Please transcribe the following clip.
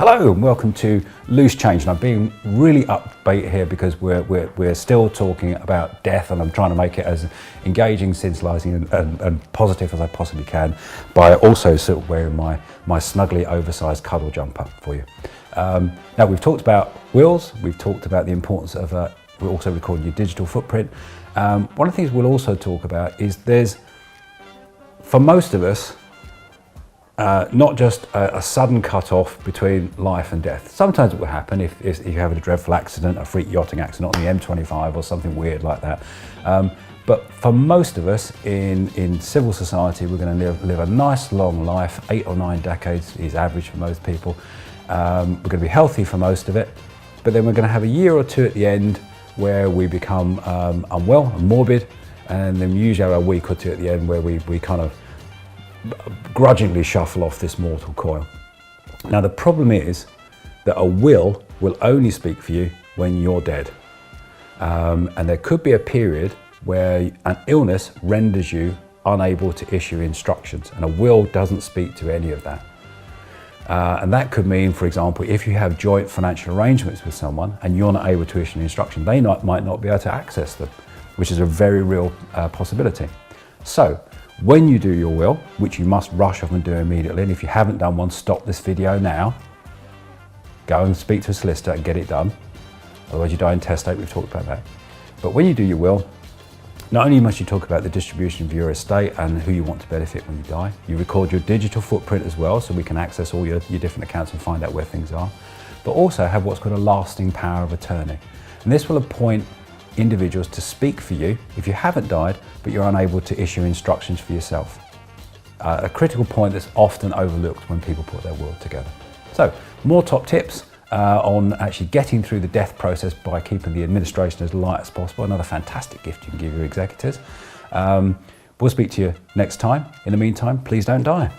Hello and welcome to Loose Change, and I'm being really upbeat here because we're still talking about death, and I'm trying to make it as engaging, scintillating and positive as I possibly can by also sort of wearing my snuggly oversized cuddle jumper for you. Now we've talked about wills, we've talked about the importance of we're also recording your digital footprint. One of the things we'll also talk about is for most of us, not just a sudden cut-off between life and death. Sometimes it will happen if you have a dreadful accident, a freak yachting accident on the M25 or something weird like that. But for most of us in civil society, we're going to live a nice long life. 8 or 9 decades is average for most people. We're going to be healthy for most of it, but then we're going to have a year or two at the end where we become unwell and morbid, and then we usually have a week or two at the end where we kind of grudgingly shuffle off this mortal coil. Now the problem is that a will only speak for you when you're dead, and there could be a period where an illness renders you unable to issue instructions, and a will doesn't speak to any of that. And that could mean, for example, if you have joint financial arrangements with someone and you're not able to issue an instruction, they might not be able to access them, which is a very real possibility. So when you do your will, which you must rush off and do immediately, and if you haven't done one, stop this video now, go and speak to a solicitor and get it done, otherwise you die intestate. We've talked about that. But when you do your will, not only must you talk about the distribution of your estate and who you want to benefit when you die, you record your digital footprint as well, so we can access all your different accounts and find out where things are, but also have what's called a lasting power of attorney. And this will appoint individuals to speak for you if you haven't died, but you're unable to issue instructions for yourself. A critical point that's often overlooked when people put their will together. So, more top tips on actually getting through the death process by keeping the administration as light as possible. Another fantastic gift you can give your executors. We'll speak to you next time. In the meantime, please don't die.